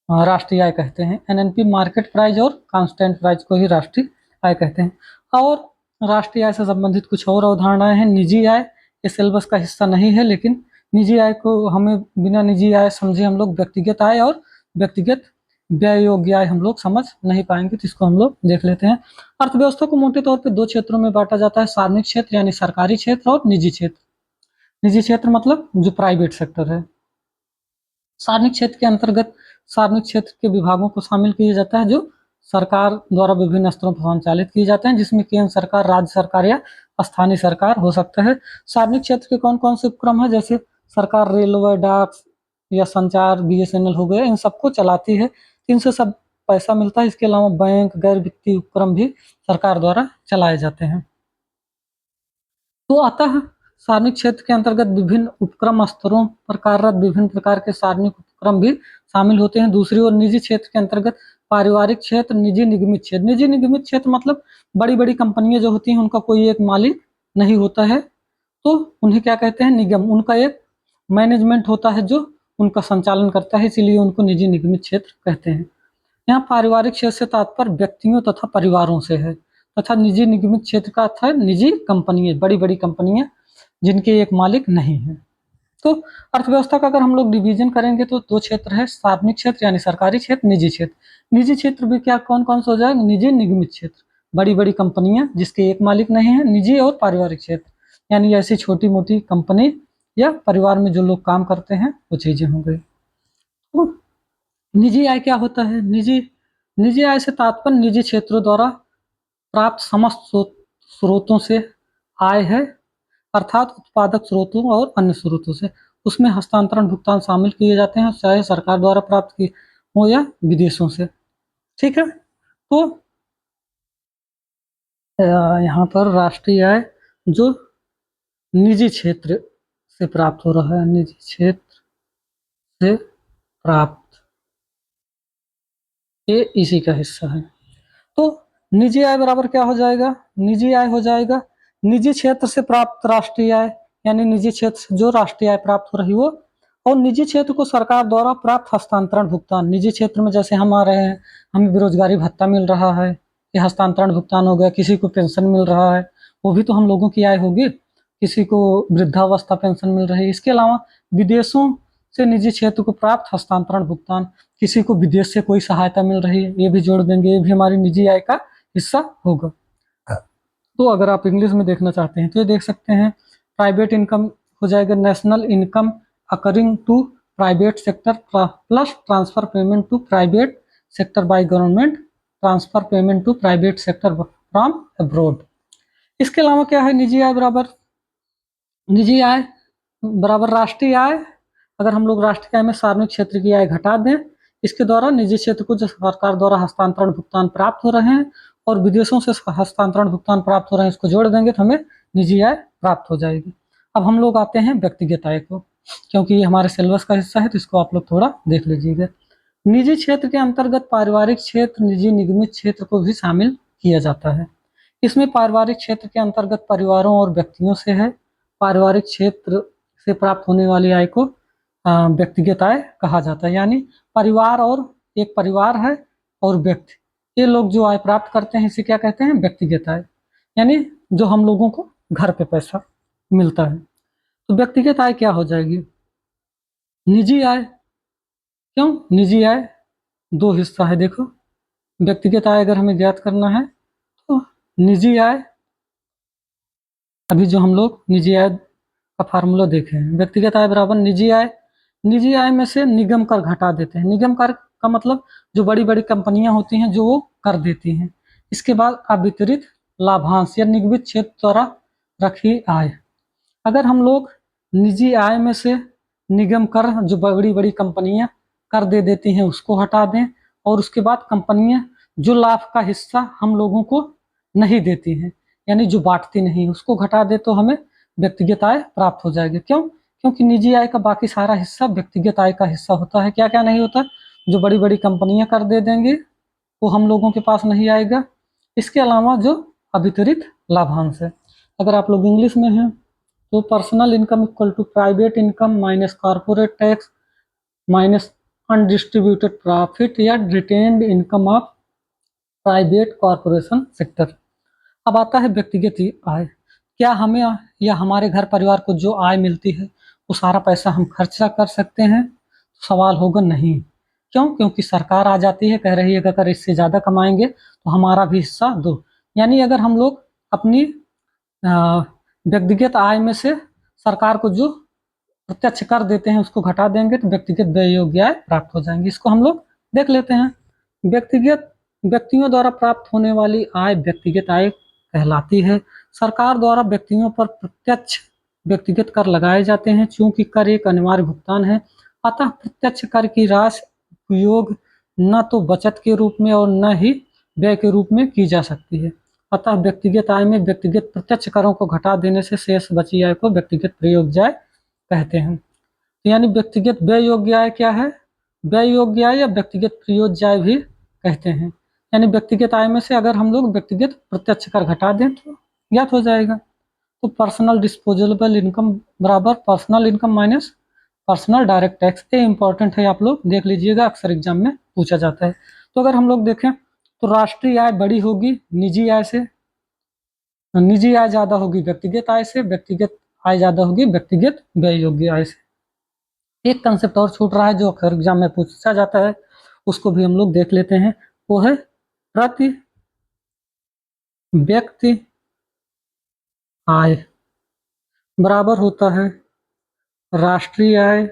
राष्ट्रीय आय कहते हैं। एनएनपी मार्केट प्राइस और कांस्टेंट प्राइस को ही राष्ट्रीय आय कहते हैं। और राष्ट्रीय आय से संबंधित कुछ और अवधारणाएं हैं। निजी आय ये सिलेबस का हिस्सा नहीं है, लेकिन निजी आय को हमें बिना निजी आय समझे हम लोग व्यक्तिगत आय और व्यक्तिगत व्यय योग्य आय हम लोग समझ नहीं पाएंगे, तो इसको हम लोग देख लेते हैं। अर्थव्यवस्था को मोटे तौर पे 2 क्षेत्रों में बांटा जाता है, सार्वजनिक क्षेत्र यानी सरकारी क्षेत्र और निजी क्षेत्र। निजी क्षेत्र मतलब जो प्राइवेट सेक्टर है। सार्वजनिक क्षेत्र के अंतर्गत सार्वजनिक क्षेत्र के विभागों को शामिल किया जाता है जो सरकार द्वारा विभिन्न स्तरों पर संचालित किए जाते हैं, जिसमें केंद्र सरकार, राज्य सरकार या स्थानीय सरकार हो सकता है। सार्वजनिक क्षेत्र के कौन कौन से उपक्रम है, जैसे सरकार रेलवे, डाक या संचार, BSNL हो गए, इन सबको चलाती है, इनसे सब पैसा मिलता है। इसके अलावा बैंक, गैर वित्तीय उपक्रम भी सरकार द्वारा चलाए जाते हैं। तो अतः सार्वजनिक क्षेत्र के अंतर्गत विभिन्न उपक्रम स्तरों पर कार्यरत विभिन्न प्रकार के सार्वजनिक उपक्रम भी शामिल होते हैं। दूसरी ओर निजी क्षेत्र के अंतर्गत पारिवारिक क्षेत्र, निजी निगमित क्षेत्र। निजी निगमित क्षेत्र मतलब बड़ी बड़ी कंपनियां जो होती हैं उनका कोई एक मालिक नहीं होता है, तो उन्हें क्या कहते हैं, निगम। उनका एक मैनेजमेंट होता है जो उनका संचालन करता है, इसीलिए उनको निजी निगमित क्षेत्र कहते हैं। यहाँ पारिवारिक क्षेत्र से तात्पर्य व्यक्तियों तथा परिवारों से है, तथा निजी निगमित क्षेत्र का अर्थ है निजी कंपनियां, बड़ी बड़ी कंपनियां जिनके एक मालिक नहीं है। तो अर्थव्यवस्था का अगर हम लोग डिवीजन करेंगे तो 2 क्षेत्र है, सार्वजनिक क्षेत्र यानी सरकारी क्षेत्र, निजी क्षेत्र। निजी क्षेत्र भी क्या कौन कौन सा हो जाएगा, निजी निगमित क्षेत्र, बड़ी बड़ी कंपनियां जिसके एक मालिक नहीं है। निजी और पारिवारिक क्षेत्र यानी ऐसी छोटी मोटी कंपनी या परिवार में जो लोग काम करते हैं वो चीजें हो गई। तो निजी आय क्या होता है, निजी आय से तात्पर्य निजी क्षेत्रों द्वारा प्राप्त समस्त स्रोतों से आय है, अर्थात उत्पादक स्रोतों और अन्य स्रोतों से। उसमें हस्तांतरण भुगतान शामिल किए जाते हैं, चाहे सरकार द्वारा प्राप्त की हो या विदेशों से। ठीक है, तो यहाँ पर राष्ट्रीय आय जो निजी क्षेत्र से प्राप्त हो रहा है, निजी क्षेत्र से प्राप्त, ये इसी का हिस्सा है। तो निजी आय बराबर क्या हो जाएगा, निजी आय हो जाएगा निजी क्षेत्र से प्राप्त राष्ट्रीय आय, यानी निजी क्षेत्र से जो राष्ट्रीय आय प्राप्त हो रही हो, और निजी क्षेत्र को सरकार द्वारा प्राप्त हस्तांतरण भुगतान। निजी क्षेत्र में जैसे हम आ रहे हैं, हमें बेरोजगारी भत्ता मिल रहा है, ये हस्तांतरण भुगतान हो गया। किसी को पेंशन मिल रहा है, वो भी तो हम लोगों की आय होगी। किसी को वृद्धावस्था पेंशन मिल रही है। इसके अलावा विदेशों से निजी क्षेत्र को प्राप्त हस्तांतरण भुगतान, किसी को विदेश से कोई सहायता मिल रही है, ये भी जोड़ देंगे, ये भी हमारी निजी आय का हिस्सा होगा। तो अगर आप इंग्लिश में देखना चाहते हैं तो ये देख सकते हैं, प्राइवेट इनकम हो जाएगा national income accruing to private sector plus transfer payment to private sector by government, transfer payment to private sector from abroad. इसके अलावा क्या है, निजी आय बराबर राष्ट्रीय आय। अगर हम लोग राष्ट्रीय आय में सार्वजनिक क्षेत्र की आय घटा दें, इसके द्वारा निजी क्षेत्र को जो सरकार द्वारा हस्तांतरण भुगतान प्राप्त हो रहे हैं और विदेशों से हस्तांतरण भुगतान प्राप्त हो रहे हैं, इसको जोड़ देंगे तो हमें निजी आय प्राप्त हो जाएगी। अब हम लोग आते हैं व्यक्तिगत आय को, क्योंकि ये हमारे सिलेबस का हिस्सा है, तो इसको आप लोग थोड़ा देख लीजिएगा। निजी क्षेत्र के अंतर्गत पारिवारिक क्षेत्र, निजी निगमित क्षेत्र को भी शामिल किया जाता है। इसमें पारिवारिक क्षेत्र के अंतर्गत परिवारों और व्यक्तियों से है। पारिवारिक क्षेत्र से प्राप्त होने वाली आय को व्यक्तिगत आय कहा जाता है, यानी परिवार और एक परिवार है और व्यक्ति, ये लोग जो आय प्राप्त करते हैं इसे क्या कहते हैं, व्यक्तिगत आय, यानी जो हम लोगों को घर पे पैसा मिलता है। तो व्यक्तिगत आय क्या हो जाएगी, निजी आय। क्यों निजी आय, 2 हिस्सा है देखो। व्यक्तिगत आय अगर हमें ज्ञात करना है तो निजी आय, अभी जो हम लोग निजी आय का फार्मूला देखे हैं, व्यक्तिगत आय बराबर निजी आय। निजी आय में से निगम कर घटा देते हैं। निगम कर का मतलब जो बड़ी बड़ी कंपनियां होती हैं जो वो कर देती हैं। इसके बाद अवितरित लाभांश या निगमित क्षेत्र द्वारा रखी आय। अगर हम लोग निजी आय में से निगम कर, जो बड़ी बड़ी कंपनियां कर दे देती हैं, उसको हटा दें, और उसके बाद कंपनियां जो लाभ का हिस्सा हम लोगों को नहीं देती हैं, यानी जो बांटती नहीं, उसको घटा दे, तो हमें व्यक्तिगत आय प्राप्त हो जाएगी। क्यों, क्योंकि निजी आय का बाकी सारा हिस्सा व्यक्तिगत आय का हिस्सा होता है। क्या क्या नहीं होता, जो बड़ी बड़ी कंपनियां कर दे देंगी वो हम लोगों के पास नहीं आएगा। इसके अलावा जो अवितरित लाभांश है, अगर आप लोग इंग्लिश में हैं तो personal income equal to private income minus corporate tax minus undistributed profit या retained income of private corporation sector. अब आता है व्यक्तिगत आय। क्या हमें या हमारे घर परिवार को जो आय मिलती है वो सारा पैसा हम खर्चा कर सकते हैं? सवाल होगा नहीं। क्यों? क्योंकि सरकार आ जाती है, कह रही है कि अगर इससे ज़्यादा कमाएंगे तो हमारा भी हिस्सा दो। यानी अगर हम लोग अपनी व्यक्तिगत आय में से सरकार को जो प्रत्यक्ष कर देते हैं उसको घटा देंगे तो व्यक्तिगत व्यय योग्य आय प्राप्त हो जाएंगी। इसको हम लोग देख लेते हैं। व्यक्तियों द्वारा प्राप्त होने वाली आय व्यक्तिगत आय कहलाती है। सरकार द्वारा व्यक्तियों पर प्रत्यक्ष व्यक्तिगत कर लगाए जाते हैं। चूंकि कर एक अनिवार्य भुगतान है, अतः प्रत्यक्ष कर की राशि उपयोग न तो बचत के रूप में और न ही व्यय के रूप में की जा सकती है। अतः व्यक्तिगत आय में व्यक्तिगत प्रत्यक्ष करों को घटा देने से शेष बची आय को व्यक्तिगत प्रयोज्य आय कहते हैं। तो यानी व्यक्तिगत व्यय योग्य आय क्या है? व्यय योग्य आय या व्यक्तिगत प्रयोज्य आय भी कहते हैं। यानी व्यक्तिगत आय में से अगर हम लोग व्यक्तिगत प्रत्यक्ष कर घटा दें तो ज्ञात हो जाएगा। तो पर्सनल डिस्पोजेबल इनकम बराबर personal income minus personal direct tax. ये इंपॉर्टेंट है, आप लोग देख लीजिएगा, अक्सर एग्जाम में पूछा जाता है। तो अगर हम लोग देखें तो राष्ट्रीय आय बड़ी होगी निजी आय से, निजी आय ज्यादा होगी व्यक्तिगत आय से, व्यक्तिगत आय ज्यादा होगी व्यक्तिगत व्यय योग्य आय से। एक कंसेप्ट और छूट रहा है जो अक्सर एग्जाम में पूछा जाता है, उसको भी हम लोग देख लेते हैं। वो है प्रति व्यक्ति आय बराबर होता है राष्ट्रीय आय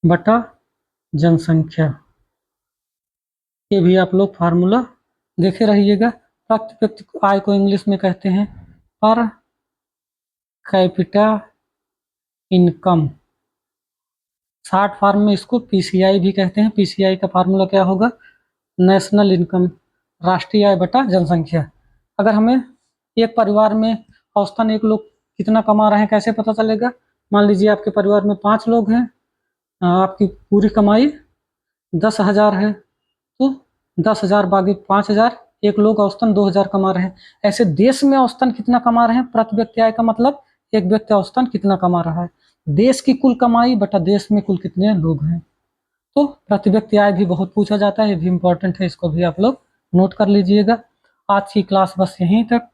बटा जनसंख्या। ये भी आप लोग फार्मूला देखे रहिएगा। प्रति व्यक्ति आय को इंग्लिश में कहते हैं per capita income. Short form में इसको पीसीआई भी कहते हैं। पीसीआई का फार्मूला क्या होगा? नेशनल इनकम, राष्ट्रीय आय बटा जनसंख्या। अगर हमें एक परिवार में औसतन एक लोग कितना कमा रहे हैं कैसे पता चलेगा? मान लीजिए आपके परिवार में 5 लोग हैं, आपकी पूरी कमाई 10,000 है, तो 10,000 बाकी 5,000, एक लोग औसतन 2,000 कमा रहे हैं। ऐसे देश में औसतन कितना कमा रहे हैं? प्रति व्यक्ति आय का मतलब एक व्यक्ति औसतन कितना कमा रहा है, देश की कुल कमाई बटा देश में कुल कितने लोग हैं। तो प्रति व्यक्ति आय भी बहुत पूछा जाता है, ये भी इंपॉर्टेंट है, इसको भी आप लोग नोट कर लीजिएगा। आज की क्लास बस यहीं तक।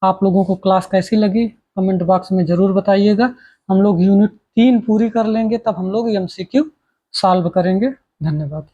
आप लोगों को क्लास कैसी लगी कमेंट बॉक्स में जरूर बताइएगा। हम लोग यूनिट 3 पूरी कर लेंगे तब हम लोग एमसीक्यू सॉल्व करेंगे। धन्यवाद।